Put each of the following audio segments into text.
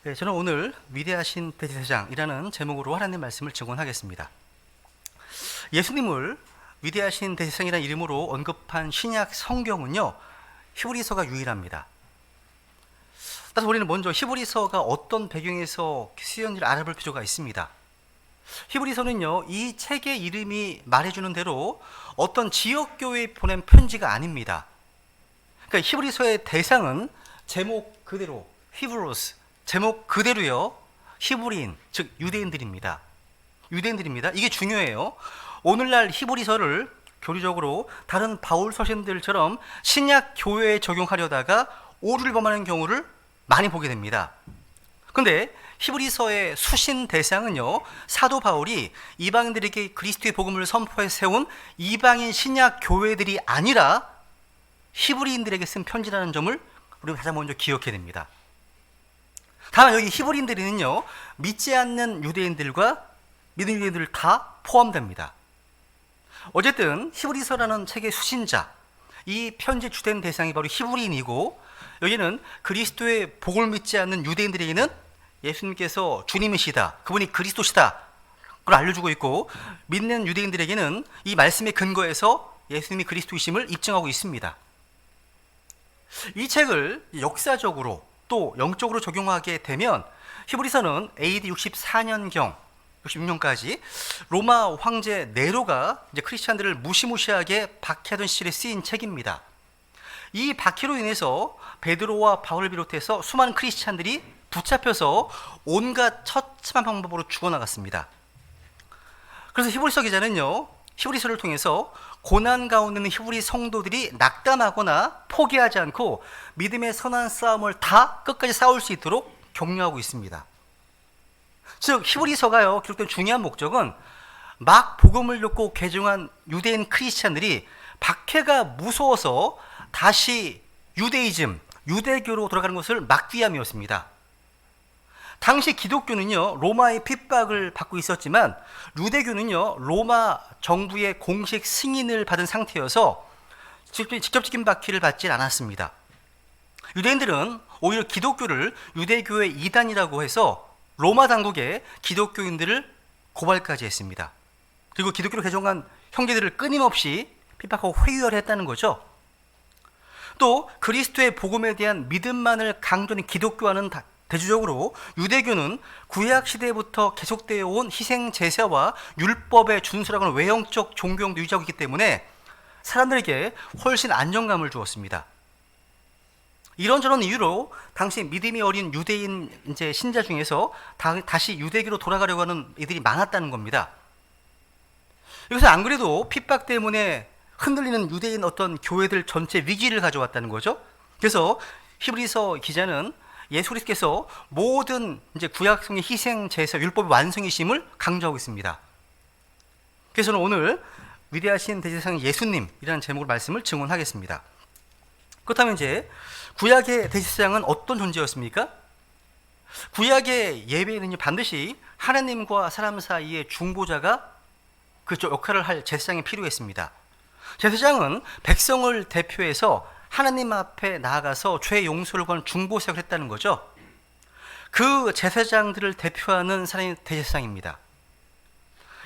네, 저는 오늘 위대하신 대제사장이라는 제목으로 하나님의 말씀을 증언하겠습니다. 예수님을 위대하신 대제사장이라는 이름으로 언급한 신약 성경은요, 히브리서가 유일합니다. 따라서 우리는 먼저 히브리서가 어떤 배경에서 쓰였는지를 알아볼 필요가 있습니다. 히브리서는요, 이 책의 이름이 말해주는 대로 어떤 지역교회에 보낸 편지가 아닙니다. 그러니까 히브리서의 대상은 제목 그대로 히브로스, 제목 그대로요, 히브리인, 즉 유대인들입니다. 이게 중요해요. 오늘날 히브리서를 교리적으로 다른 바울 서신들처럼 신약 교회에 적용하려다가 오류를 범하는 경우를 많이 보게 됩니다. 근데 히브리서의 수신 대상은요, 사도 바울이 이방인들에게 그리스도의 복음을 선포해 세운 이방인 신약 교회들이 아니라 히브리인들에게 쓴 편지라는 점을 우리가 가장 먼저 기억해야 됩니다. 다만 여기 히브리인들은요, 믿지 않는 유대인들과 믿는 유대인들 다 포함됩니다. 어쨌든 히브리서라는 책의 수신자, 이 편지 주된 대상이 바로 히브리인이고, 여기는 그리스도의 복을 믿지 않는 유대인들에게는 예수님께서 주님이시다, 그분이 그리스도시다 그걸 알려주고 있고, 믿는 유대인들에게는 이 말씀의 근거에서 예수님이 그리스도이심을 입증하고 있습니다. 이 책을 역사적으로 또 영적으로 적용하게 되면 히브리서는 AD 64년경 66년까지 로마 황제 네로가 이제 크리스찬들을 무시무시하게 박해하던 시절에 쓰인 책입니다. 이 박해로 인해서 베드로와 바울을 비롯해서 수많은 크리스찬들이 붙잡혀서 온갖 처참한 방법으로 죽어나갔습니다. 그래서 히브리서 기자는요, 히브리서를 통해서 고난 가운데 있는 히브리 성도들이 낙담하거나 포기하지 않고 믿음의 선한 싸움을 다 끝까지 싸울 수 있도록 격려하고 있습니다. 즉 히브리서가요, 기록된 중요한 목적은 막 복음을 듣고 개종한 유대인 크리스찬들이 박해가 무서워서 다시 유대이즘, 유대교로 돌아가는 것을 막기 위함이었습니다. 당시 기독교는요, 로마의 핍박을 받고 있었지만 유대교는요, 로마 정부의 공식 승인을 받은 상태여서 직접적인 박해를 받지 않았습니다. 유대인들은 오히려 기독교를 유대교의 이단이라고 해서 로마 당국에 기독교인들을 고발까지 했습니다. 그리고 기독교로 개종한 형제들을 끊임없이 핍박하고 회유했다는 거죠. 또 그리스도의 복음에 대한 믿음만을 강조하는 기독교와는 대조적으로 유대교는 구약 시대부터 계속되어 온 희생 제사와 율법에 준수라고 하는 외형적 종교형도 유지하고 있기 때문에 사람들에게 훨씬 안정감을 주었습니다. 이런저런 이유로 당시 믿음이 어린 유대인 신자 중에서 다시 유대교로 돌아가려고 하는 이들이 많았다는 겁니다. 여기서 안 그래도 핍박 때문에 흔들리는 유대인 어떤 교회들 전체 위기를 가져왔다는 거죠. 그래서 히브리서 기자는 예수 그리스도께서 모든 구약성의 희생 제사 율법의 완성이심을 강조하고 있습니다. 그래서 저는 오늘 위대하신 대제사장 예수님이라는 제목으로 말씀을 증언하겠습니다. 그렇다면 이제 구약의 대제사장은 어떤 존재였습니까? 구약의 예배에는 반드시 하나님과 사람 사이의 중보자가 그 역할을 할 제사장이 필요했습니다. 제사장은 백성을 대표해서 하나님 앞에 나아가서 죄 용서를 구하는 중보사역을 했다는 거죠. 그 제사장들을 대표하는 사람이 대제사장입니다.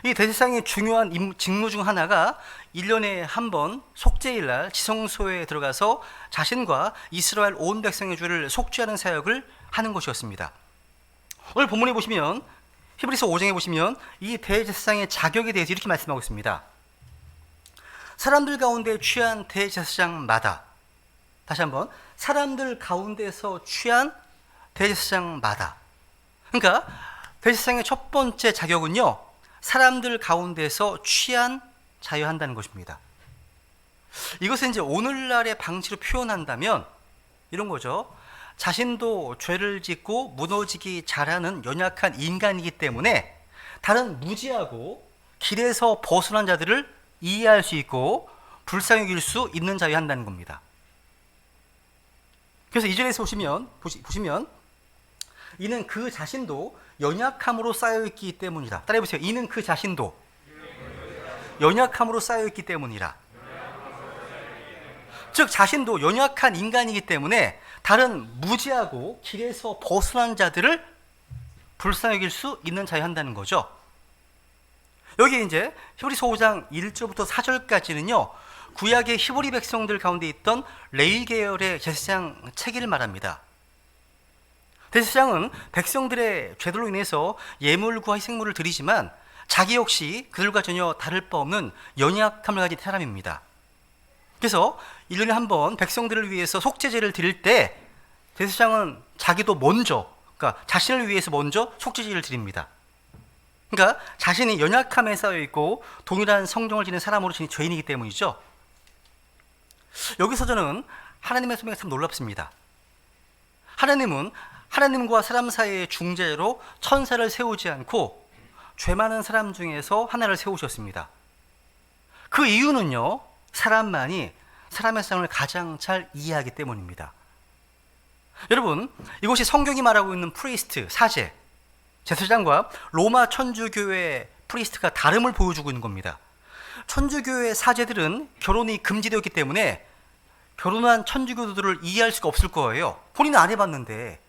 이 대제사장의 중요한 직무 중 하나가 1년에 한 번 속죄일날 지성소에 들어가서 자신과 이스라엘 온 백성의 죄를 속죄하는 사역을 하는 것이었습니다. 오늘 본문에 보시면 히브리서 5장에 보시면 이 대제사장의 자격에 대해서 이렇게 말씀하고 있습니다. 사람들 가운데 취한 대제사장마다, 다시 한번, 사람들 가운데서 취한 대제사장마다, 그러니까 대제사장의 첫 번째 자격은요, 사람들 가운데서 취한 자여야 한다는 것입니다. 이것을 이제 오늘날의 방식으로 표현한다면 이런 거죠. 자신도 죄를 짓고 무너지기 잘하는 연약한 인간이기 때문에 다른 무지하고 길에서 벗어난 자들을 이해할 수 있고 불쌍히 여길 수 있는 자여야 한다는 겁니다. 그래서 2절에서 보시면 이는 그 자신도 연약함으로 쌓여있기 때문이라. 따라해보세요. 이는 그 자신도 연약함으로 쌓여있기 때문이라. 즉 자신도 연약한 인간이기 때문에 다른 무지하고 길에서 벗어난 자들을 불쌍히 여길 수 있는 자여 한다는 거죠. 여기 이제 히브리서 5장 1절부터 4절까지는요, 구약의 히브리 백성들 가운데 있던 레위 계열의 제사장 체계를 말합니다. 제사장은 백성들의 죄들로 인해서 예물과 희생물을 드리지만 자기 역시 그들과 전혀 다를 바 없는 연약함을 가진 사람입니다. 그래서 1년에 한 번 백성들을 위해서 속죄제를 드릴 때 제사장은 자기도 먼저, 그러니까 자신을 위해서 먼저 속죄제를 드립니다. 그러니까 자신이 연약함에 쌓여 있고 동일한 성정을 지닌 사람으로 지닌 죄인이기 때문이죠. 여기서 저는 하나님의 섭리가 참 놀랍습니다. 하나님은 하나님과 사람 사이의 중재로 천사를 세우지 않고 죄 많은 사람 중에서 하나를 세우셨습니다. 그 이유는요, 사람만이 사람의 삶을 가장 잘 이해하기 때문입니다. 여러분, 이것이 성경이 말하고 있는 프리스트, 사제, 제사장과 로마 천주교회 프리스트가 다름을 보여주고 있는 겁니다. 천주교회 사제들은 결혼이 금지되었기 때문에 결혼한 천주교도들을 이해할 수가 없을 거예요. 혼인을 안 해봤는데,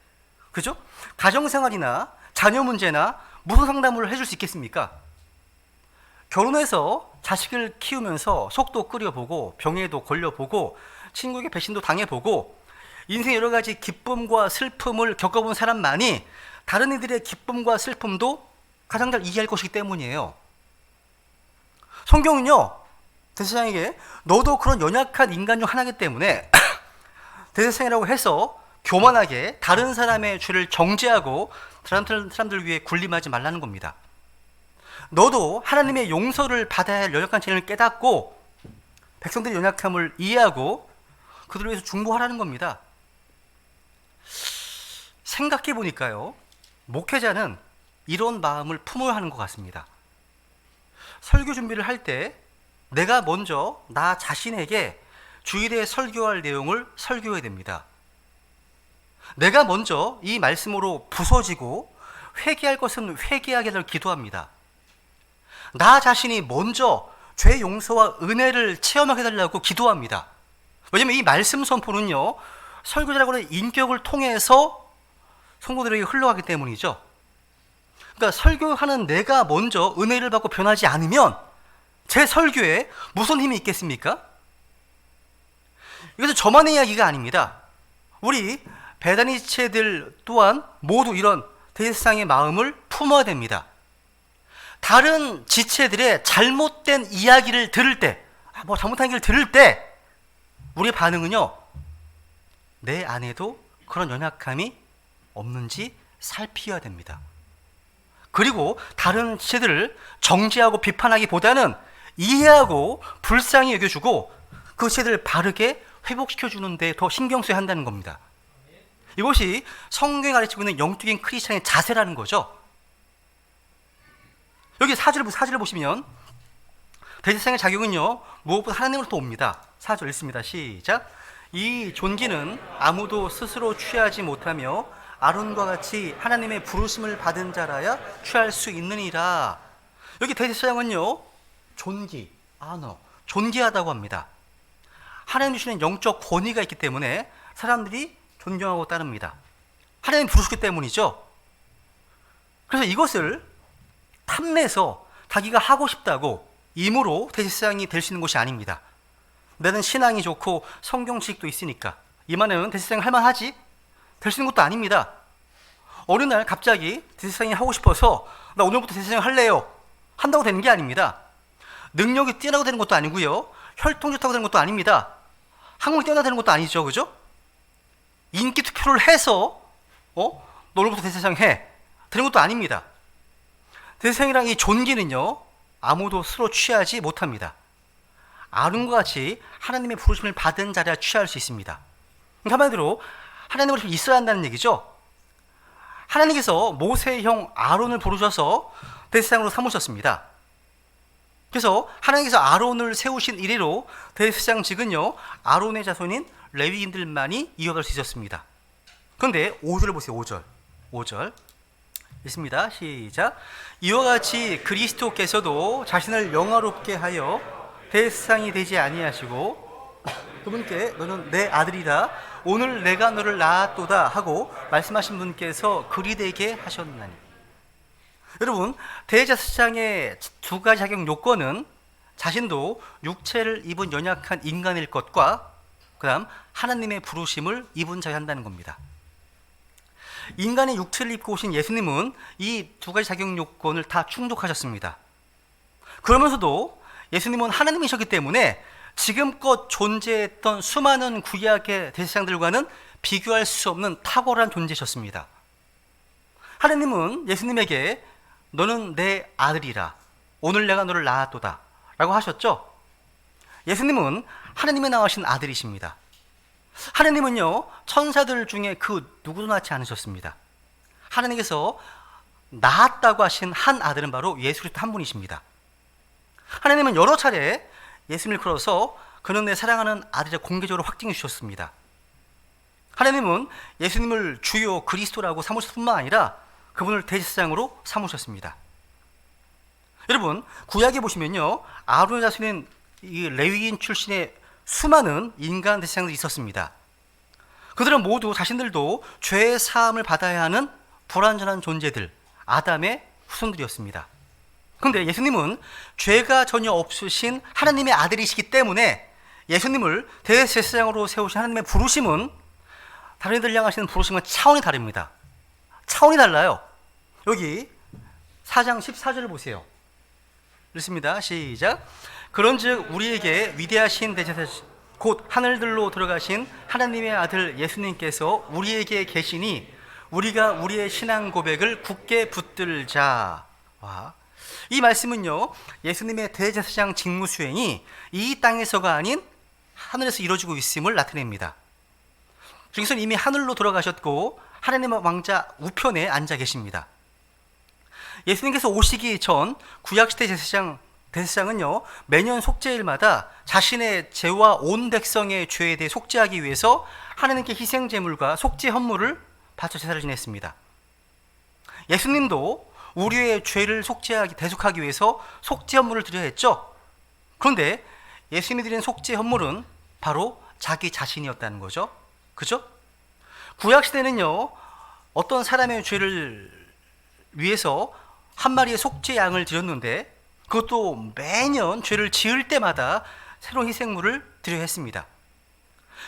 그죠? 가정생활이나 자녀 문제나 무슨 상담을 해줄 수 있겠습니까? 결혼해서 자식을 키우면서 속도 끓여보고 병에도 걸려보고 친구에게 배신도 당해보고 인생 여러 가지 기쁨과 슬픔을 겪어본 사람만이 다른 이들의 기쁨과 슬픔도 가장 잘 이해할 것이기 때문이에요. 성경은요, 대제사장에게 너도 그런 연약한 인간 중 하나이기 때문에 대제사장이라고 해서 교만하게 다른 사람의 죄를 정죄하고 다른 사람들 위해 군림하지 말라는 겁니다. 너도 하나님의 용서를 받아야 할 연약한 죄를 깨닫고 백성들의 연약함을 이해하고 그들을 위해서 중보하라는 겁니다. 생각해 보니까요, 목회자는 이런 마음을 품어야 하는 것 같습니다. 설교 준비를 할 때 내가 먼저 나 자신에게 주일에 설교할 내용을 설교해야 됩니다. 내가 먼저 이 말씀으로 부서지고 회개할 것은 회개하기를 기도합니다. 나 자신이 먼저 죄 용서와 은혜를 체험하게 해달라고 기도합니다. 왜냐하면 이 말씀 선포는요, 설교자라고 하는 인격을 통해서 성도들에게 흘러가기 때문이죠. 그러니까 설교하는 내가 먼저 은혜를 받고 변하지 않으면 제 설교에 무슨 힘이 있겠습니까? 이것은 저만의 이야기가 아닙니다. 우리 배단이체들 또한 모두 이런 대제사장의 마음을 품어야 됩니다. 다른 지체들의 잘못된 이야기를 들을 때, 잘못한 얘기를 들을 때 우리의 반응은요, 내 안에도 그런 연약함이 없는지 살피어야 됩니다. 그리고 다른 지체들을 정죄하고 비판하기보다는 이해하고 불쌍히 여겨주고 그 지체들을 바르게 회복시켜주는 데 더 신경 써야 한다는 겁니다. 이것이 성경이 가르치고 있는 영적인 크리스찬의 자세라는 거죠. 여기 사절을 보시면 대제사장의 자격은요, 무엇보다 하나님으로부터 옵니다. 4절 읽습니다. 시작. 이 존귀는 아무도 스스로 취하지 못하며 아론과 같이 하나님의 부르심을 받은 자라야 취할 수 있느니라. 여기 대제사장은요, 존귀, 존귀하다고 합니다. 하나님 주시는 영적 권위가 있기 때문에 사람들이 존경하고 따릅니다. 하나님 부르셨기 때문이죠. 그래서 이것을 탐내서 자기가 하고 싶다고 임으로 대제사장이 될 수 있는 것이 아닙니다. 나는 신앙이 좋고 성경 지식도 있으니까 이만하면 대제사장 할 만하지? 될 수 있는 것도 아닙니다. 어느 날 갑자기 대제사장이 하고 싶어서 나 오늘부터 대제사장 할래요 한다고 되는 게 아닙니다. 능력이 뛰어나고 되는 것도 아니고요, 혈통이 좋다고 되는 것도 아닙니다. 학문이 뛰어나고 되는 것도 아니죠, 그죠? 인기 투표를 해서 너 오늘부터 대제사장 해 되는 것도 아닙니다. 대제사장이랑 이 존귀는요, 아무도 스스로 취하지 못합니다. 아론과 같이 하나님의 부르심을 받은 자리에 취할 수 있습니다. 한마디로 하나님의 부르심이 있어야 한다는 얘기죠. 하나님께서 모세의 형 아론을 부르셔서 대제사장으로 삼으셨습니다. 그래서 하나님께서 아론을 세우신 이래로 대제사장직은요, 아론의 자손인 레위인들만이 이어갈 수 있었습니다. 그런데 5절을 보세요. 5절 읽습니다. 시작. 이와 같이 그리스도께서도 자신을 영화롭게 하여 대제사장이 되지 아니하시고 그분께 너는 내 아들이라 오늘 내가 너를 낳았도다 하고 말씀하신 분께서 그리 되게 하셨나니. 여러분, 대제사장의 두 가지 자격 요건은 자신도 육체를 입은 연약한 인간일 것과 그다음 하나님의 부르심을 입은 자여야 한다는 겁니다. 인간의 육체를 입고 오신 예수님은 이 두 가지 자격 요건을 다 충족하셨습니다. 그러면서도 예수님은 하나님이셨기 때문에 지금껏 존재했던 수많은 구약의 대제사장들과는 비교할 수 없는 탁월한 존재셨습니다. 하나님은 예수님에게 너는 내 아들이라 오늘 내가 너를 낳았도다 라고 하셨죠. 예수님은 하나님의 낳으신 아들이십니다. 하나님은요, 천사들 중에 그 누구도 낳지 않으셨습니다. 하나님께서 낳았다고 하신 한 아들은 바로 예수 그리스도 한 분이십니다. 하나님은 여러 차례 예수님을 걸어서 그는 내 사랑하는 아들이라 공개적으로 확증해 주셨습니다. 하나님은 예수님을 주요 그리스도라고 삼으실 뿐만 아니라 그분을 대제사장으로 삼으셨습니다. 여러분, 구약에 보시면요, 아론의 자손인 이 레위인 출신의 수많은 인간 대제사장들이 있었습니다. 그들은 모두 자신들도 죄의 사함을 받아야 하는 불완전한 존재들, 아담의 후손들이었습니다. 그런데 예수님은 죄가 전혀 없으신 하나님의 아들이시기 때문에 예수님을 대제사장으로 세우신 하나님의 부르심은 다른 이들 향하시는 부르심은 차원이 다릅니다. 차원이 달라요. 여기 4장 14절을 보세요. 읽습니다. 시작. 그런즉 우리에게 위대하신 대제사장 곧 하늘들로 들어가신 하나님의 아들 예수님께서 우리에게 계시니 우리가 우리의 신앙 고백을 굳게 붙들자. 와. 이 말씀은요, 예수님의 대제사장 직무 수행이 이 땅에서가 아닌 하늘에서 이루어지고 있음을 나타냅니다. 주께서는 이미 하늘로 돌아가셨고 하나님의 왕자 우편에 앉아 계십니다. 예수님께서 오시기 전 구약시대 대제사장은요, 매년 속죄일마다 자신의 죄와 온 백성의 죄에 대해 속죄하기 위해서 하나님께 희생제물과 속죄 헌물을 바쳐 제사를 지냈습니다. 예수님도 우리의 죄를 대속하기 위해서 속죄 헌물을 드려야 했죠. 그런데 예수님이 드린 속죄 헌물은 바로 자기 자신이었다는 거죠. 그죠? 구약시대는요, 어떤 사람의 죄를 위해서 한 마리의 속죄 양을 드렸는데 그것도 매년 죄를 지을 때마다 새로운 희생물을 드려야 했습니다.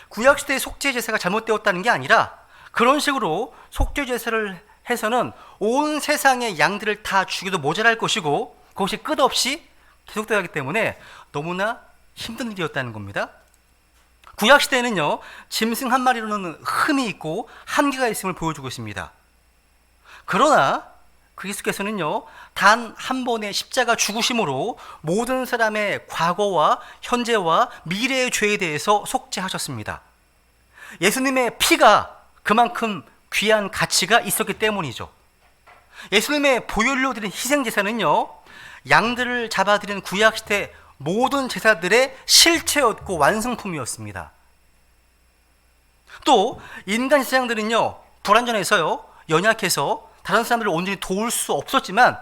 구약시대의 속죄 제사가 잘못되었다는 게 아니라 그런 식으로 속죄 제사를 해서는 온 세상의 양들을 다 죽여도 모자랄 것이고 그것이 끝없이 계속되어야 하기 때문에 너무나 힘든 일이었다는 겁니다. 구약시대에는요, 짐승 한 마리로는 흠이 있고 한계가 있음을 보여주고 있습니다. 그러나 그리스도께서는요, 단 한 번의 십자가 죽으심으로 모든 사람의 과거와 현재와 미래의 죄에 대해서 속죄하셨습니다. 예수님의 피가 그만큼 귀한 가치가 있었기 때문이죠. 예수님의 보혈로 드린 희생제사는요, 양들을 잡아드린 구약시대 모든 제사들의 실체였고 완성품이었습니다. 또 인간 제사장들은요, 불완전해서요, 연약해서 다른 사람들을 온전히 도울 수 없었지만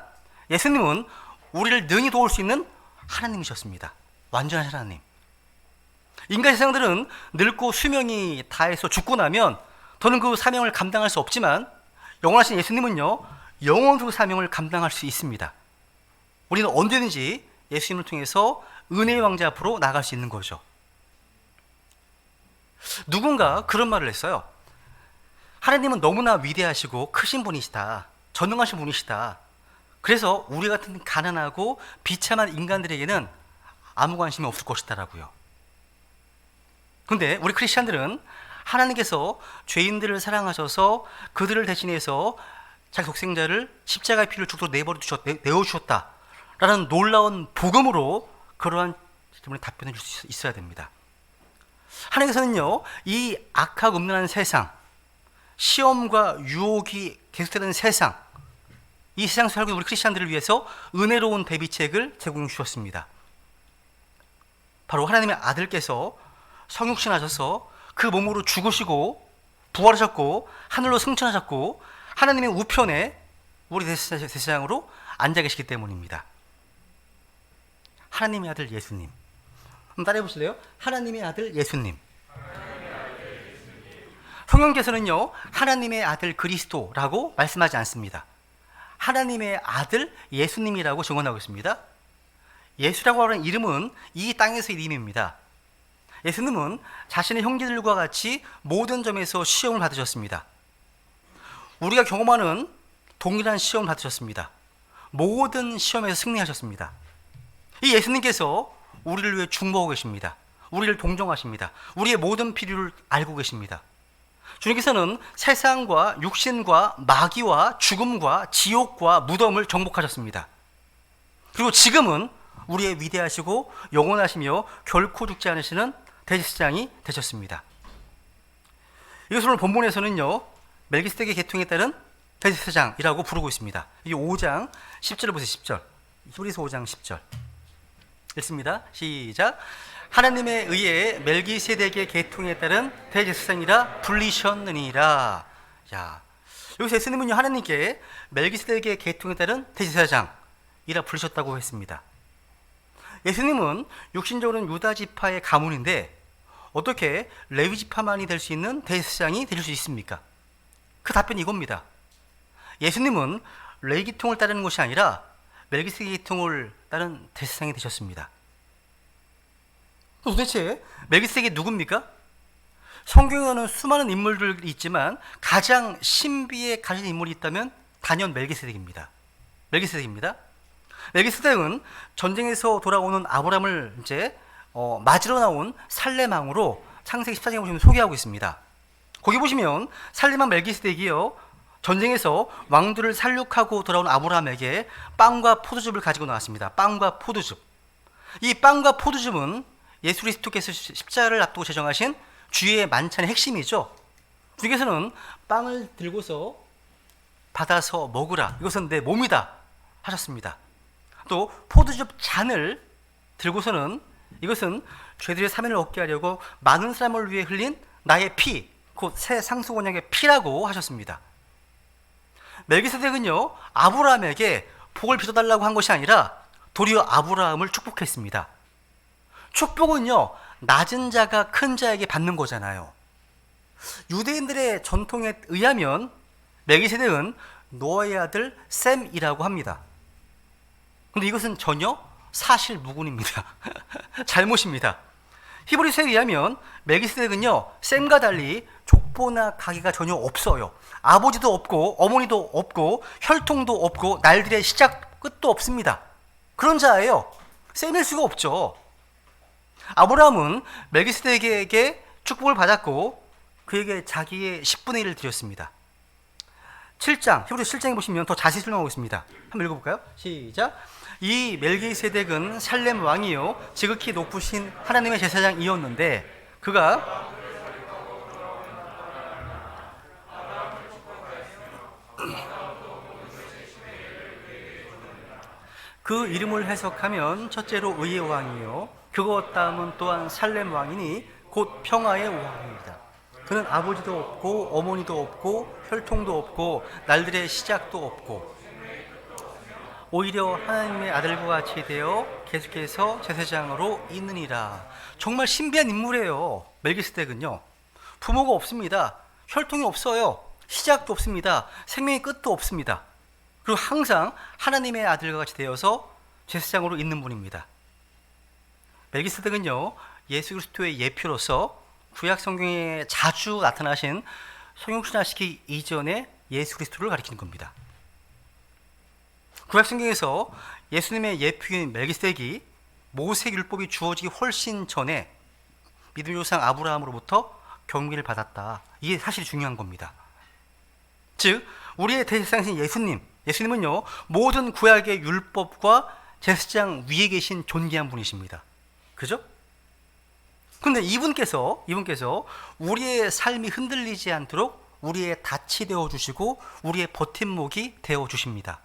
예수님은 우리를 능히 도울 수 있는 하나님이셨습니다. 완전한 하나님. 인간 제사장들은 늙고 수명이 다해서 죽고 나면 더는 그 사명을 감당할 수 없지만 영원하신 예수님은요, 영원히 그 사명을 감당할 수 있습니다. 우리는 언제든지 예수님을 통해서 은혜의 왕자 앞으로 나갈 수 있는 거죠. 누군가 그런 말을 했어요. 하나님은 너무나 위대하시고 크신 분이시다. 전능하신 분이시다. 그래서 우리 같은 가난하고 비참한 인간들에게는 아무 관심이 없을 것이다라고요. 그런데 우리 크리스찬들은 하나님께서 죄인들을 사랑하셔서 그들을 대신해서 자기 독생자를 십자가의 피를 죽도록 내어주셨다라는 놀라운 복음으로 그러한 질문에 답변해 줄 수 있어야 됩니다. 하나님께서는요, 이 악하고 음란한 세상, 시험과 유혹이 계속되는 세상, 이 세상 속에 살고 있는 우리 크리스찬들을 위해서 은혜로운 대비책을 제공해 주셨습니다. 바로 하나님의 아들께서 성육신하셔서 그 몸으로 죽으시고 부활하셨고 하늘로 승천하셨고 하나님의 우편에 우리 대제사장으로 앉아 계시기 때문입니다. 하나님의 아들 예수님, 한번 따라해 보실래요? 하나님의 아들 예수님. 성경께서는요, 하나님의 아들 그리스도라고 말씀하지 않습니다. 하나님의 아들 예수님이라고 증언하고 있습니다. 예수라고 하는 이름은 이 땅에서의 이름입니다. 예수님은 자신의 형제들과 같이 모든 점에서 시험을 받으셨습니다. 우리가 경험하는 동일한 시험을 받으셨습니다. 모든 시험에서 승리하셨습니다. 이 예수님께서 우리를 위해 중보하고 계십니다. 우리를 동정하십니다. 우리의 모든 필요를 알고 계십니다. 주님께서는 세상과 육신과 마귀와 죽음과 지옥과 무덤을 정복하셨습니다. 그리고 지금은 우리의 위대하시고 영원하시며 결코 죽지 않으시는 대제사장이 되셨습니다. 이것을 오늘 본문에서는요, 멜기세덱의 계통에 따른 대제사장이라고 부르고 있습니다. 이 5장 10절을 보세요. 10절. 히브리서 5장 10절. 읽습니다. 시작. 하나님에 의해 멜기세덱의 계통에 따른 대제사장이라 불리셨느니라. 자, 여기서 예수님은요, 하나님께 멜기세덱의 계통에 따른 대제사장이라 부르셨다고 했습니다. 예수님은 육신적으로는 유다 지파의 가문인데 어떻게 레위 지파만이 될 수 있는 대제사장이 될 수 있습니까? 그 답변이 이겁니다. 예수님은 레위 계통을 따르는 것이 아니라 멜기세덱 계통을 따른 대제사장이 되셨습니다. 도대체 멜기세덱이 누굽니까? 성경에는 수많은 인물들이 있지만 가장 신비에 가진 인물이 있다면 단연 멜기세덱입니다. 멜기세덱은 전쟁에서 돌아오는 아브라함을 맞으러 나온 살렘 왕으로 창세기 14장에 보시면 소개하고 있습니다. 거기 보시면 살렘 왕 멜기세덱이요, 전쟁에서 왕들을 살육하고 돌아온 아브라함에게 빵과 포도즙을 가지고 나왔습니다. 빵과 포도즙. 이 빵과 포도즙은 예수 그리스도께서 십자가를 앞두고 제정하신 주의 만찬의 핵심이죠. 주께서는 빵을 들고서 받아서 먹으라, 이것은 내 몸이다 하셨습니다. 또 포도즙 잔을 들고서는 이것은 죄들의 사면을 얻게 하려고 많은 사람을 위해 흘린 나의 피, 곧 새 상속 언약의 피라고 하셨습니다. 멜기세덱은요, 아브라함에게 복을 빚어달라고 한 것이 아니라 도리어 아브라함을 축복했습니다. 축복은요, 낮은 자가 큰 자에게 받는 거잖아요. 유대인들의 전통에 의하면 멜기세덱은 노아의 아들 셈이라고 합니다. 근데 이것은 전혀 사실 무근입니다. 잘못입니다. 히브리서에 의하면 멜기세덱은요, 셈과 달리 족보나 가계가 전혀 없어요. 아버지도 없고 어머니도 없고 혈통도 없고 날들의 시작 끝도 없습니다. 그런 자예요. 셈일 수가 없죠. 아브라함은 멜기세덱에게 축복을 받았고 그에게 자기의 10분의 1을 드렸습니다. 7장, 히브리서 7장에 보시면 더 자세히 설명하고 있습니다. 한번 읽어볼까요? 시작. 이 멜기세덱은 살렘 왕이요 지극히 높으신 하나님의 제사장이었는데 그가 그 이름을 해석하면 첫째로 의의 왕이요 그것 다음은 또한 살렘 왕이니 곧 평화의 왕입니다. 그는 아버지도 없고 어머니도 없고 혈통도 없고 날들의 시작도 없고 오히려 하나님의 아들과 같이 되어 계속해서 제사장으로 있느니라. 정말 신비한 인물이에요. 멜기세덱은요, 부모가 없습니다. 혈통이 없어요. 시작도 없습니다. 생명의 끝도 없습니다. 그리고 항상 하나님의 아들과 같이 되어서 제사장으로 있는 분입니다. 멜기세덱은요, 예수 그리스도의 예표로서 구약 성경에 자주 나타나신 성육신하시기 이전에 예수 그리스도를 가리키는 겁니다. 구약 성경에서 예수님의 예표인 멜기세덱이 모세 율법이 주어지기 훨씬 전에 믿음의 조상 아브라함으로부터 경미를 받았다. 이게 사실 중요한 겁니다. 즉 우리의 대제사장이신 예수님은요, 모든 구약의 율법과 제사장 위에 계신 존귀한 분이십니다. 그죠? 근데 이분께서 우리의 삶이 흔들리지 않도록 우리의 닻이 되어주시고 우리의 버팀목이 되어주십니다.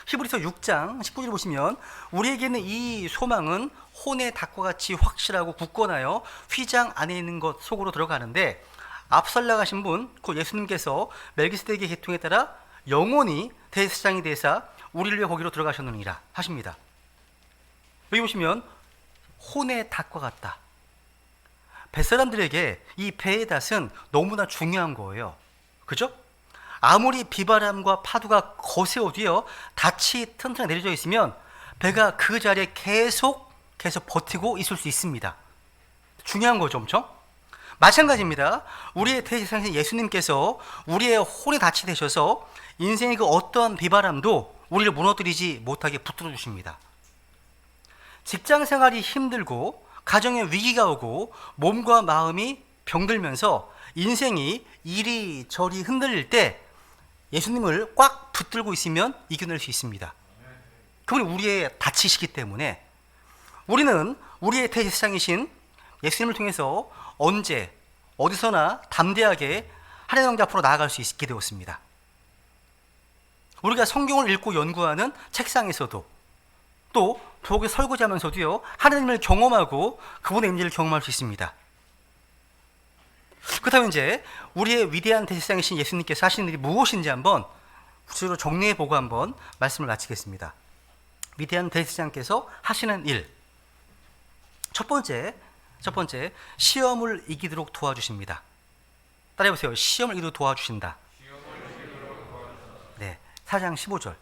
히브리서 6장 19절 보시면 우리에게는 이 소망은 혼의 닭과 같이 확실하고 굳건하여 휘장 안에 있는 것 속으로 들어가는데 앞서 나가신 분, 그 예수님께서 멜기세덱의 계통에 따라 영원히 대제사장이 되사 우리를 위해 거기로 들어가셨느니라 하십니다. 여기 보시면 혼의 닷과 같다. 뱃사람들에게 이 배의 닷은 너무나 중요한 거예요. 그죠? 아무리 비바람과 파도가 거세어도요, 닷이 튼튼하게 내려져 있으면 배가 그 자리에 계속 버티고 있을 수 있습니다. 중요한 거죠, 엄청. 마찬가지입니다. 우리의 대제사장이신 예수님께서 우리의 혼의 닷이 되셔서 인생의 그 어떠한 비바람도 우리를 무너뜨리지 못하게 붙들어 주십니다. 직장 생활이 힘들고 가정에 위기가 오고 몸과 마음이 병들면서 인생이 이리저리 흔들릴 때 예수님을 꽉 붙들고 있으면 이겨낼 수 있습니다. 그분이 우리의 닻이시기 때문에 우리는 우리의 대제사장이신 예수님을 통해서 언제 어디서나 담대하게 하나님 영광 앞으로 나아갈 수 있게 되었습니다. 우리가 성경을 읽고 연구하는 책상에서도 또 부엌에 설거지하면서도요, 하나님을 경험하고 그분의 임재를 경험할 수 있습니다. 그렇다면 이제 우리의 위대한 대제사장이신 예수님께서 하시는 일이 무엇인지 한번 구체적으로 정리해보고 한번 말씀을 마치겠습니다. 위대한 대제사장께서 하시는 일, 첫 번째 시험을 이기도록 도와주십니다. 따라해보세요. 시험을 이기도록 도와주신다. 네, 4장 15절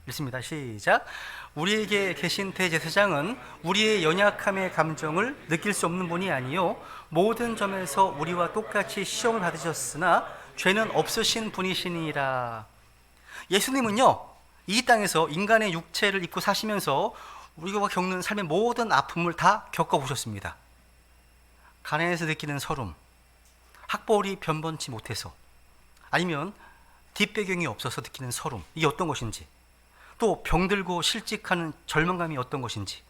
읽습니다. 시작. 우리에게 계신 대제사장은 우리의 연약함의 감정을 느낄 수 없는 분이 아니요 모든 점에서 우리와 똑같이 시험을 받으셨으나 죄는 없으신 분이시니라. 예수님은요, 이 땅에서 인간의 육체를 입고 사시면서 우리가 겪는 삶의 모든 아픔을 다 겪어보셨습니다. 가난해서 느끼는 서름, 학벌이 변변치 못해서, 아니면 뒷배경이 없어서 느끼는 서름, 이게 어떤 것인지, 또 병들고 실직하는 절망감이 어떤 것인지,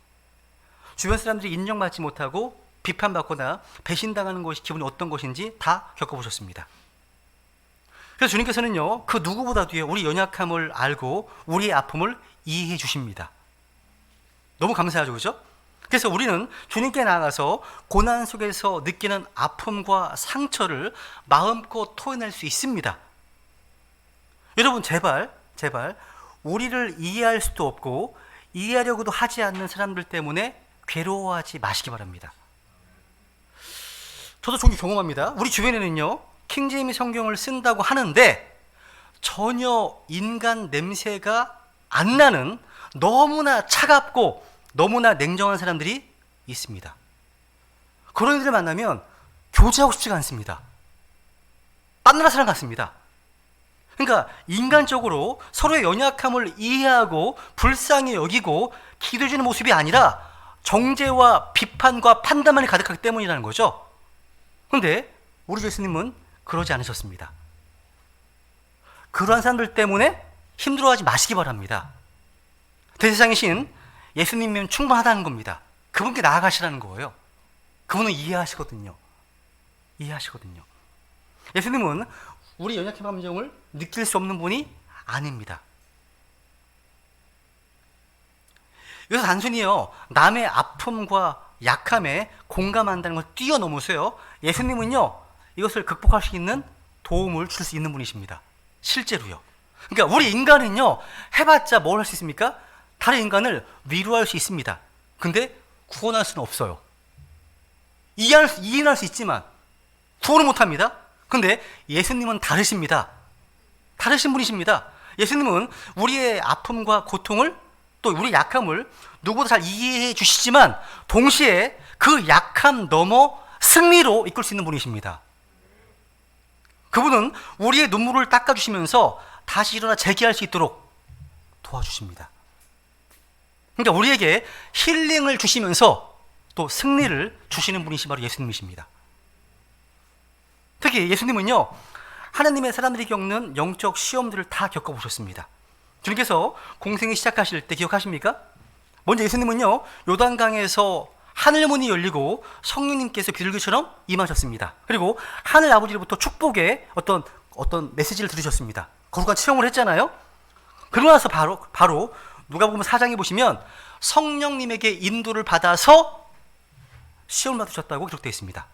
주변 사람들이 인정받지 못하고 비판받거나 배신당하는 것이 기분이 어떤 것인지 다 겪어보셨습니다. 그래서 주님께서는요, 그 누구보다도 우리 연약함을 알고 우리의 아픔을 이해해 주십니다. 너무 감사하죠, 그죠? 그래서 우리는 주님께 나아가서 고난 속에서 느끼는 아픔과 상처를 마음껏 토해낼 수 있습니다. 여러분, 제발 우리를 이해할 수도 없고 이해하려고도 하지 않는 사람들 때문에 괴로워하지 마시기 바랍니다. 저도 종종 경험합니다. 우리 주변에는요, 킹제임스 성경을 쓴다고 하는데 전혀 인간 냄새가 안 나는 너무나 차갑고 너무나 냉정한 사람들이 있습니다. 그런 이들을 만나면 교제하고 싶지가 않습니다. 딴 나라 사람 같습니다. 그러니까 인간적으로 서로의 연약함을 이해하고 불쌍히 여기고 기도해주는 모습이 아니라 정죄와 비판과 판단만이 가득하기 때문이라는 거죠. 그런데 우리 예수님은 그러지 않으셨습니다. 그러한 사람들 때문에 힘들어하지 마시기 바랍니다. 대제사장이신 예수님이면 충분하다는 겁니다. 그분께 나아가시라는 거예요. 그분은 이해하시거든요. 예수님은 우리 연약한 감정을 느낄 수 없는 분이 아닙니다. 여기서 단순히요, 남의 아픔과 약함에 공감한다는 걸 뛰어넘으세요. 예수님은요, 이것을 극복할 수 있는 도움을 줄 수 있는 분이십니다. 실제로요. 그러니까 우리 인간은요, 해봤자 뭘 할 수 있습니까? 다른 인간을 위로할 수 있습니다. 근데 구원할 수는 없어요. 이해할 수 있지만 구원을 못합니다. 근데 예수님은 다르십니다. 다르신 분이십니다. 예수님은 우리의 아픔과 고통을, 또 우리의 약함을 누구보다 잘 이해해 주시지만 동시에 그 약함 넘어 승리로 이끌 수 있는 분이십니다. 그분은 우리의 눈물을 닦아주시면서 다시 일어나 재기할 수 있도록 도와주십니다. 그러니까 우리에게 힐링을 주시면서 또 승리를 주시는 분이시 바로 예수님이십니다. 특히 예수님은요, 하나님의 사람들이 겪는 영적 시험들을 다 겪어보셨습니다. 주님께서 공생을 시작하실 때 기억하십니까? 먼저 예수님은요, 요단강에서 하늘문이 열리고 성령님께서 비둘기처럼 임하셨습니다. 그리고 하늘 아버지로부터 축복의 어떤 메시지를 들으셨습니다. 거룩한 체험을 했잖아요. 그러고 나서 바로 누가복음 4장에 보시면 성령님에게 인도를 받아서 시험을 받으셨다고 기록되어 있습니다.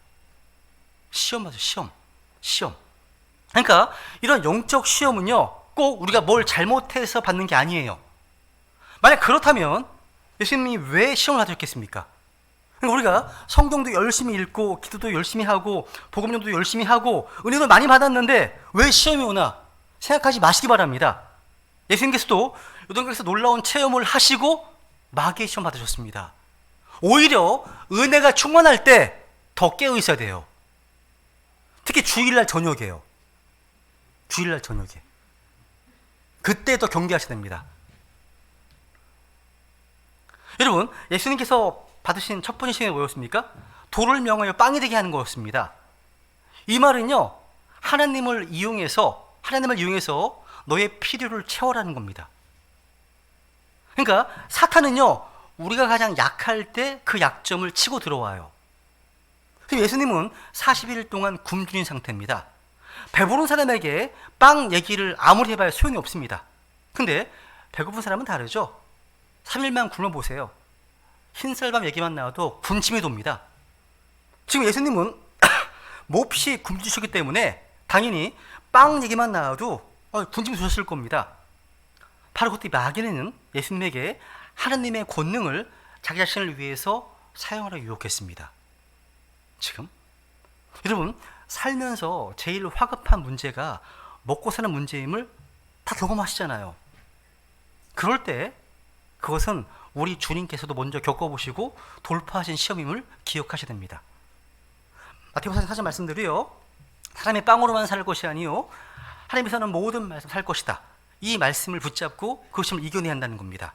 시험. 그러니까 이런 영적 시험은요, 꼭 우리가 뭘 잘못해서 받는 게 아니에요. 만약 그렇다면 예수님이 왜 시험을 받으셨겠습니까? 그러니까 우리가 성경도 열심히 읽고 기도도 열심히 하고 복음전도 열심히 하고 은혜도 많이 받았는데 왜 시험이 오나 생각하지 마시기 바랍니다. 예수님께서도 요단강에서 놀라운 체험을 하시고 마귀의 시험 받으셨습니다. 오히려 은혜가 충만할 때 더 깨어 있어야 돼요. 특히 주일날 저녁에요. 주일날 저녁에. 그때 더 경계하셔야 됩니다. 여러분, 예수님께서 받으신 첫 번째 시험이 뭐였습니까? 돌을 명하여 빵이 되게 하는 거였습니다. 이 말은요, 하나님을 이용해서 너의 필요를 채워라는 겁니다. 그러니까 사탄은요, 우리가 가장 약할 때 그 약점을 치고 들어와요. 예수님은 40일 동안 굶주린 상태입니다. 배부른 사람에게 빵 얘기를 아무리 해봐야 소용이 없습니다. 근데 배고픈 사람은 다르죠. 3일만 굶어보세요. 흰쌀밥 얘기만 나와도 군침이 돕니다. 지금 예수님은 몹시 굶주셨기 때문에 당연히 빵 얘기만 나와도 군침이 도셨을 겁니다. 바로 그때 마귀는 예수님에게 하나님의 권능을 자기 자신을 위해서 사용하려 유혹했습니다. 지금 여러분, 살면서 제일 화급한 문제가 먹고 사는 문제임을 다 경험하시잖아요. 그럴 때 그것은 우리 주님께서도 먼저 겪어보시고 돌파하신 시험임을 기억하셔야 됩니다. 마태복음 4장 말씀대로요, 사람이 빵으로만 살 것이 아니요 하나님께서는 모든 말씀 살 것이다. 이 말씀을 붙잡고 그 시험을 이겨내야 한다는 겁니다.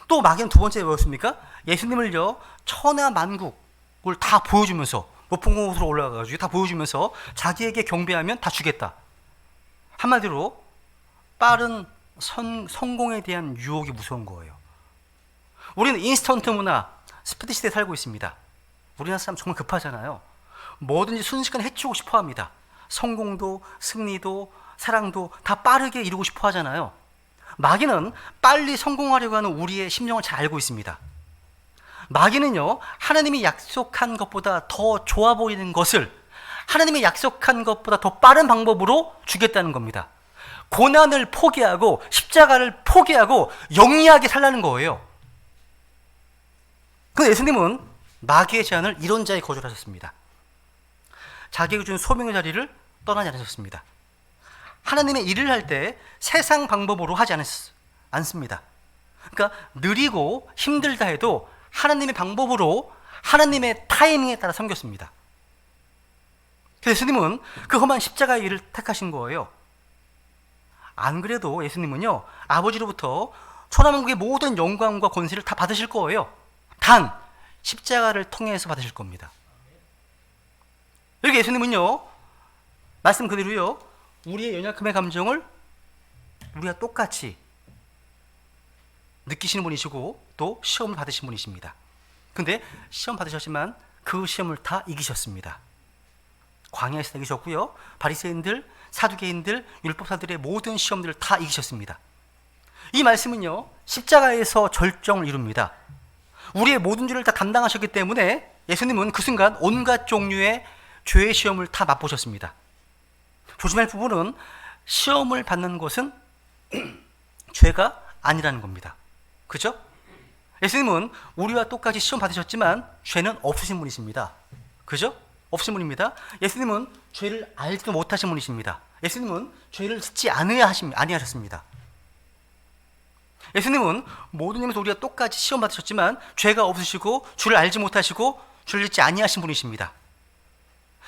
또 마귀는 두 번째 뭐였습니까? 예수님을요 천하만국을 다 보여주면서 높은 곳으로 올라가가지고 다 보여주면서 자기에게 경배하면 다 주겠다. 한마디로 빠른 성공에 대한 유혹이 무서운 거예요. 우리는 인스턴트 문화, 스피드 시대에 살고 있습니다. 우리나라 사람 정말 급하잖아요. 뭐든지 순식간에 해치우고 싶어 합니다. 성공도 승리도 사랑도 다 빠르게 이루고 싶어 하잖아요. 마귀는 빨리 성공하려고 하는 우리의 심령을 잘 알고 있습니다. 마귀는요, 하나님이 약속한 것보다 더 좋아 보이는 것을 하나님이 약속한 것보다 더 빠른 방법으로 주겠다는 겁니다. 고난을 포기하고 십자가를 포기하고 영리하게 살라는 거예요. 그런데 예수님은 마귀의 제안을 이런 자에 거절하셨습니다. 자기에게 준 소명의 자리를 떠나지 않으셨습니다. 하나님의 일을 할 때 세상 방법으로 하지 않습니다. 그러니까 느리고 힘들다 해도 하나님의 방법으로 하나님의 타이밍에 따라 섬겼습니다. 그래서 예수님은 그 험한 십자가의 일을 택하신 거예요. 안 그래도 예수님은요, 아버지로부터 천하만국의 모든 영광과 권세를 다 받으실 거예요. 단 십자가를 통해서 받으실 겁니다. 이렇게 예수님은요, 말씀 그대로요, 우리의 연약함의 감정을 우리가 똑같이 느끼시는 분이시고 또 시험을 받으신 분이십니다. 근데 시험 받으셨지만 그 시험을 다 이기셨습니다. 광야에서 이기셨고요, 바리새인들, 사두개인들, 율법사들의 모든 시험들을 다 이기셨습니다. 이 말씀은요, 십자가에서 절정을 이룹니다. 우리의 모든 죄를 다 담당하셨기 때문에 예수님은 그 순간 온갖 종류의 죄의 시험을 다 맛보셨습니다. 조심할 부분은 시험을 받는 것은 죄가 아니라는 겁니다. 그죠? 예수님은 우리와 똑같이 시험 받으셨지만 죄는 없으신 분이십니다. 그죠? 없으신 분입니다. 예수님은 죄를 알지도 못하신 분이십니다. 예수님은 죄를 짓지 아니하셨습니다. 예수님은 모든 점에서 우리가 똑같이 시험 받으셨지만 죄가 없으시고 주를 알지 못하시고 주를 짓지 아니하신 분이십니다.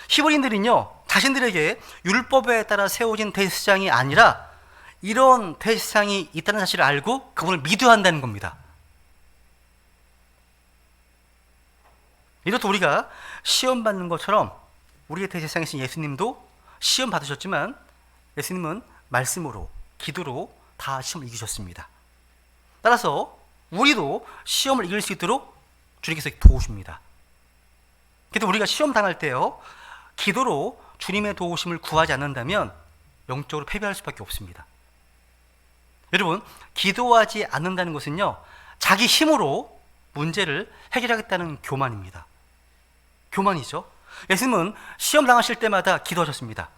히브리인들은요, 자신들에게 율법에 따라 세워진 대제사장이 아니라 이런 대제사장이 있다는 사실을 알고 그분을 믿어야 한다는 겁니다. 이렇듯 우리가 시험 받는 것처럼 우리의 대제사장이신 예수님도 시험 받으셨지만 예수님은 말씀으로, 기도로 다 시험을 이기셨습니다. 따라서 우리도 시험을 이길 수 있도록 주님께서 도우십니다. 그래도 우리가 시험 당할 때요, 기도로 주님의 도우심을 구하지 않는다면 영적으로 패배할 수밖에 없습니다. 여러분, 기도하지 않는다는 것은요, 자기 힘으로 문제를 해결하겠다는 교만입니다. 교만이죠. 예수님은 시험 당하실 때마다 기도하셨습니다.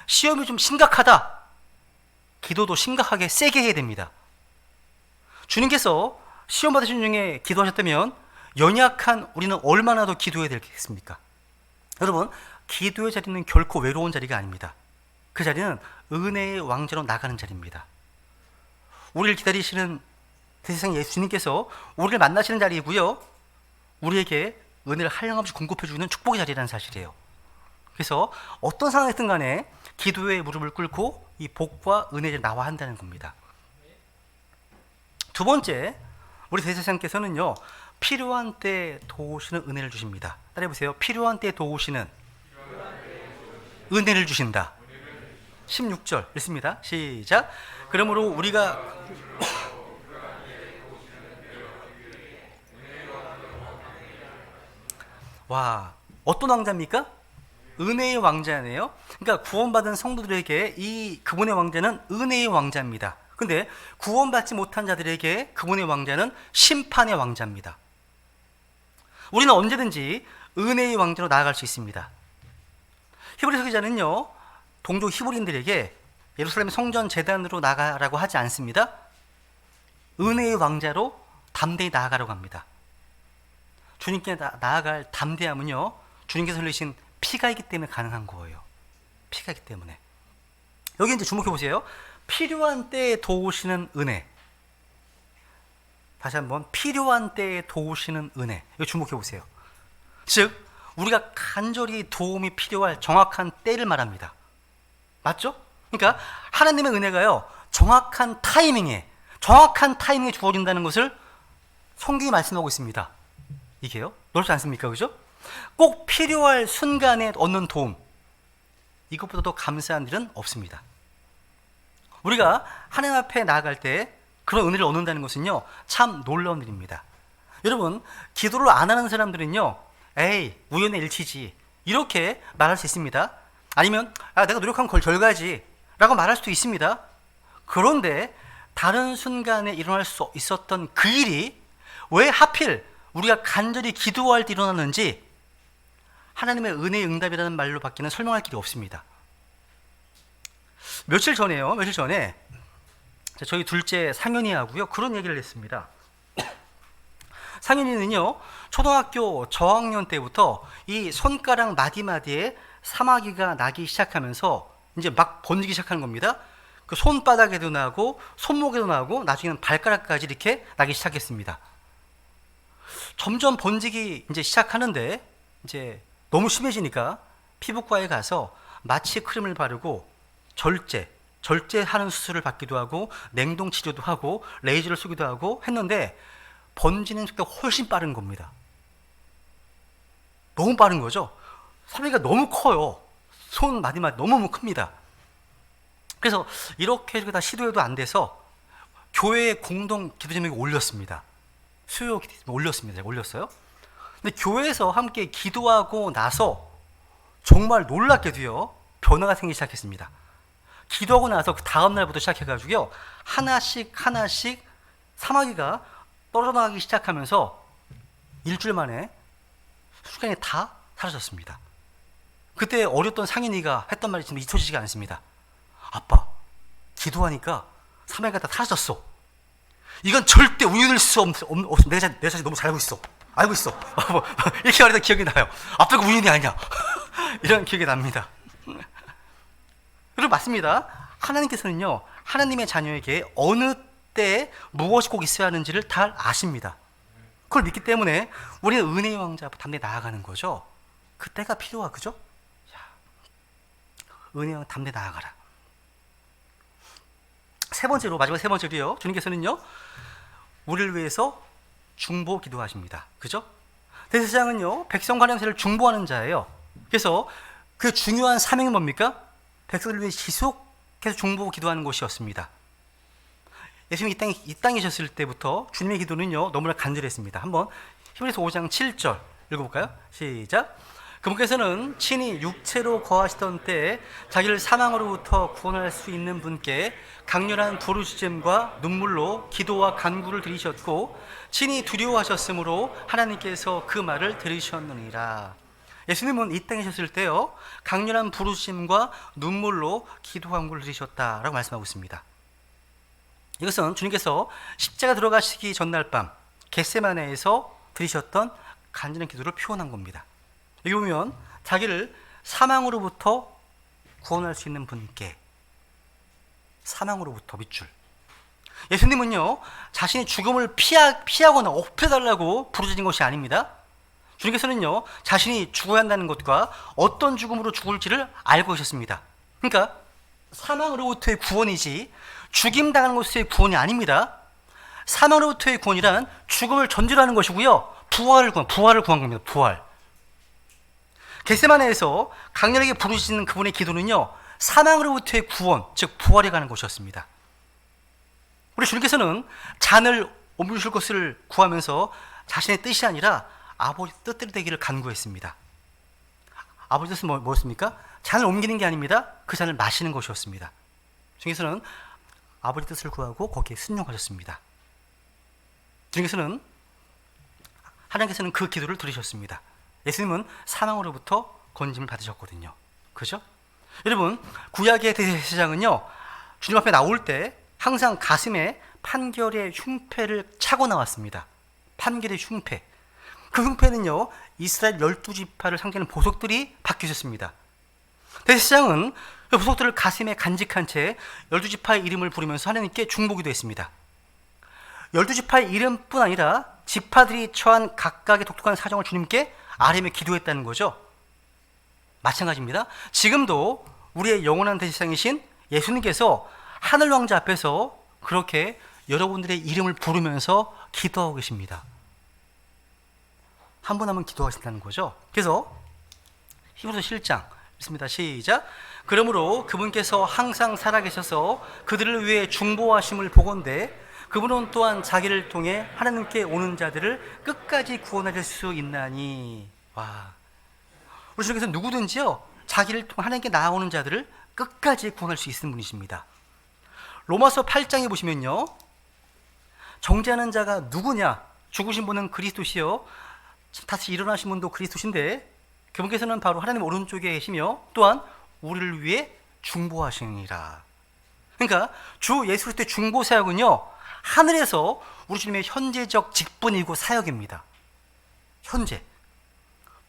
시험이 좀 심각하다, 기도도 심각하게 세게 해야 됩니다. 주님께서 시험 받으신 중에 기도하셨다면 연약한 우리는 얼마나 더 기도해야 되겠습니까? 여러분, 기도의 자리는 결코 외로운 자리가 아닙니다. 그 자리는 은혜의 왕자로 나가는 자리입니다. 우리를 기다리시는 대세상 예수님께서 우리를 만나시는 자리이고요, 우리에게 은혜를 한량없이 공급해주는 축복의 자리라는 사실이에요. 그래서 어떤 상황이든 간에 기도의 무릎을 꿇고 이 복과 은혜를 나와야 한다는 겁니다. 두 번째, 우리 대제사장께서는요, 필요한 때에 도우시는 은혜를 주십니다. 따라해보세요. 필요한 때에 도우시는 은혜를 주신다. 16절 읽습니다. 시작. 그러므로 우리가 와, 어떤 왕자입니까? 은혜의 왕자네요. 그러니까 구원받은 성도들에게 그분의 왕자는 은혜의 왕자입니다. 근데 구원받지 못한 자들에게 그분의 왕자는 심판의 왕자입니다. 우리는 언제든지 은혜의 왕자로 나아갈 수 있습니다. 히브리서 기자는요, 동족 히브리인들에게 예루살렘 성전 제단으로 나가라고 하지 않습니다. 은혜의 왕자로 담대히 나아가라고 합니다. 주님께 나아갈 담대함은요, 주님께서 흘리신 피가 있기 때문에 가능한 거예요. 피가 있기 때문에. 여기 이제 주목해 보세요. 필요한 때에 도우시는 은혜. 다시 한번, 필요한 때에 도우시는 은혜. 이거 주목해 보세요. 즉, 우리가 간절히 도움이 필요할 정확한 때를 말합니다. 맞죠? 그러니까 하나님의 은혜가요, 정확한 타이밍에 주어진다는 것을 성경이 말씀하고 있습니다. 이게요, 놀랍지 않습니까? 그죠? 꼭 필요할 순간에 얻는 도움, 이것보다 더 감사한 일은 없습니다. 우리가 하나님 앞에 나아갈 때 그런 은혜를 얻는다는 것은요, 참 놀라운 일입니다. 여러분, 기도를 안 하는 사람들은요, 에이, 우연의 일치지, 이렇게 말할 수 있습니다. 아니면 내가 노력한 결과지 라고 말할 수도 있습니다. 그런데 다른 순간에 일어날 수 있었던 그 일이 왜 하필 우리가 간절히 기도할 때 일어났는지 하나님의 은혜의 응답이라는 말로 밖에는 설명할 길이 없습니다. 며칠 전에 저희 둘째 상현이하고요, 그런 얘기를 했습니다. 상현이는요, 초등학교 저학년 때부터 이 손가락 마디마디에 사마귀가 나기 시작하면서 이제 막 번지기 시작하는 겁니다. 그 손바닥에도 나고 손목에도 나고 나중에는 발가락까지 이렇게 나기 시작했습니다. 점점 번지기 이제 시작하는데 이제 너무 심해지니까 피부과에 가서 마취 크림을 바르고 절제하는 수술을 받기도 하고 냉동 치료도 하고 레이저를 쏘기도 하고 했는데 번지는 속도가 훨씬 빠른 겁니다. 너무 빠른 거죠. 사마귀가 너무 커요. 손 마디마디 너무 큽니다. 그래서 이렇게 다 시도해도 안 돼서 교회에 공동 기도 제목에 올렸습니다. 수요 기도 제목에 올렸습니다. 제가 올렸어요. 근데 교회에서 함께 기도하고 나서 정말 놀랍게도요, 변화가 생기기 시작했습니다. 기도하고 나서 그 다음 날부터 시작해가지고요, 하나씩 사마귀가 떨어져 나가기 시작하면서 일주일 만에 순간에 다 사라졌습니다. 그때 어렸던 상인이가 했던 말이 지금 잊혀지지가 않습니다. 아빠, 기도하니까 사마귀가 다 사라졌어. 이건 절대 우연일 수 없어. 내 자신 너무 잘 알고 있어. 이렇게 말했던 기억이 나요. 아빠가 우연이 아니야. 이런 기억이 납니다. 그리고 맞습니다. 하나님께서는요, 하나님의 자녀에게 어느 때에 무엇이 꼭 있어야 하는지를 다 아십니다. 그걸 믿기 때문에 우리는 은혜의 왕자 앞에 담대히 나아가는 거죠. 그때가 필요하, 그죠? 은혜의 왕 담대히 나아가라. 마지막 세 번째로요, 주님께서는요, 우리를 위해서 중보 기도하십니다. 그죠? 대제사장은요, 백성 관양세를 중보하는 자예요. 그래서 그 중요한 사명이 뭡니까? 백성을 위해 지속해서 중보 기도하는 것이었습니다. 예수님이 이 땅에 계셨을 때부터 주님의 기도는요, 너무나 간절했습니다. 한번 히브리서 5장 7절 읽어볼까요? 시작. 그분께서는 친히 육체로 거하시던 때에 자기를 사망으로부터 구원할 수 있는 분께 강렬한 부르짖음과 눈물로 기도와 간구를 드리셨고 친히 두려워하셨으므로 하나님께서 그 말을 들으셨느니라. 예수님은 이 땅에 계셨을 때요, 강렬한 부르짖음과 눈물로 기도와 간구를 드리셨다라고 말씀하고 있습니다. 이것은 주님께서 십자가 들어가시기 전날 밤 겟세마네에서 드리셨던 간절한 기도를 표현한 겁니다. 여기 보면 자기를 사망으로부터 구원할 수 있는 분께, 사망으로부터 밑줄. 예수님은요, 자신이 죽음을 피하거나 없애달라고 부르짖은 것이 아닙니다. 주님께서는요, 자신이 죽어야 한다는 것과 어떤 죽음으로 죽을지를 알고 계셨습니다. 그러니까 사망으로부터의 구원이지 죽임당하는 것의 구원이 아닙니다. 사망으로부터의 구원이란 죽음을 전제로 하는 것이고요, 부활을 구한 겁니다. 부활. 겟세마네에서 강렬하게 부르짖는 그분의 기도는요, 사망으로부터의 구원, 즉 부활에 관한 것이었습니다. 우리 주님께서는 잔을 옮기실 것을 구하면서 자신의 뜻이 아니라 아버지 뜻대로 되기를 간구했습니다. 아버지 뜻은 뭐였습니까? 잔을 옮기는 게 아닙니다. 그 잔을 마시는 것이었습니다. 주님께서는 아버지 뜻을 구하고 거기에 순종하셨습니다. 주님께서는, 하나님께서는 그 기도를 들으셨습니다. 예수님은 사망으로부터 건짐을 받으셨거든요. 그죠? 여러분, 구약의 대제사장은요, 주님 앞에 나올 때 항상 가슴에 판결의 흉패를 차고 나왔습니다. 판결의 흉패. 그 흉패는요, 이스라엘 12지파를 상징하는 보석들이 박혀 있었습니다. 대제사장은 그 보석들을 가슴에 간직한 채 12지파의 이름을 부르면서 하나님께 중보기도 했습니다. 12지파의 이름뿐 아니라 지파들이 처한 각각의 독특한 사정을 주님께 아뢰며 기도했다는 거죠. 마찬가지입니다. 지금도 우리의 영원한 대제사장이신 예수님께서 하늘 왕자 앞에서 그렇게 여러분들의 이름을 부르면서 기도하고 계십니다. 한 분 한 분 기도하신다는 거죠. 그래서 히브리서 7장 읽습니다. 시작. 그러므로 그분께서 항상 살아계셔서 그들을 위해 중보하심을 보건대 그분은 또한 자기를 통해 하나님께 오는 자들을 끝까지 구원하실 수 있나니. 와, 우리 주님께서 누구든지요, 자기를 통해 하나님께 나아오는 자들을 끝까지 구원할 수 있는 분이십니다. 로마서 8장에 보시면요, 정죄하는 자가 누구냐? 죽으신 분은 그리스도시요 다시 일어나신 분도 그리스도신데 그분께서는 바로 하나님 오른쪽에 계시며 또한 우리를 위해 중보하시니라. 그러니까 주 예수 그리스도의 중보 사역은요, 하늘에서 우리 주님의 현재적 직분이고 사역입니다. 현재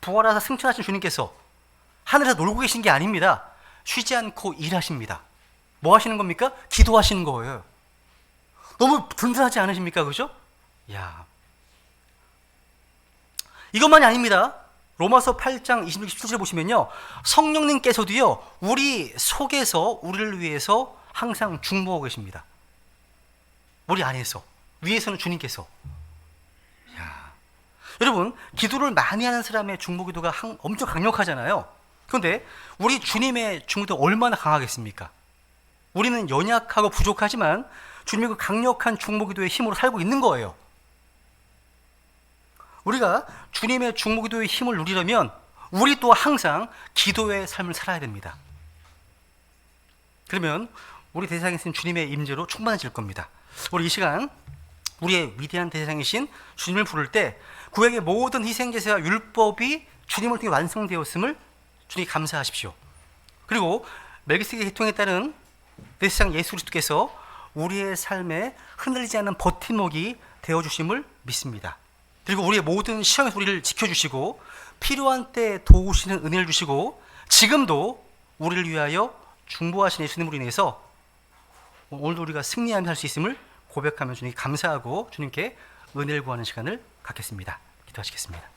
부활하사 승천하신 주님께서 하늘에서 놀고 계신 게 아닙니다. 쉬지 않고 일하십니다. 뭐 하시는 겁니까? 기도하시는 거예요. 너무 든든하지 않으십니까? 그죠? 야, 이것만이 아닙니다. 로마서 8장 26, 27절에 보시면요, 성령님께서도요, 우리 속에서 우리를 위해서 항상 중보하고 계십니다. 우리 안에서, 위에서는 주님께서. 야, 여러분, 기도를 많이 하는 사람의 중보기도가 엄청 강력하잖아요. 그런데 우리 주님의 중보기도 얼마나 강하겠습니까? 우리는 연약하고 부족하지만 주님의 그 강력한 중보기도의 힘으로 살고 있는 거예요. 우리가 주님의 중보기도의 힘을 누리려면 우리 또 항상 기도의 삶을 살아야 됩니다. 그러면 우리 대상이신 주님의 임재로 충만해질 겁니다. 우리 이 시간 우리의 위대한 대상이신 주님을 부를 때 구약의 모든 희생제사와 율법이 주님을 통해 완성되었음을 주님 감사하십시오. 그리고 멜기세덱의 계통에 따른 대상 예수 그리스도께서 우리의 삶에 흔들리지 않는 버팀목이 되어주심을 믿습니다. 그리고 우리의 모든 시험에서 우리를 지켜주시고 필요한 때 도우시는 은혜를 주시고 지금도 우리를 위하여 중보하신 예수님으로 인해서 오늘도 우리가 승리하며 살 수 있음을 고백하며 주님께 감사하고 주님께 은혜를 구하는 시간을 갖겠습니다. 기도하시겠습니다.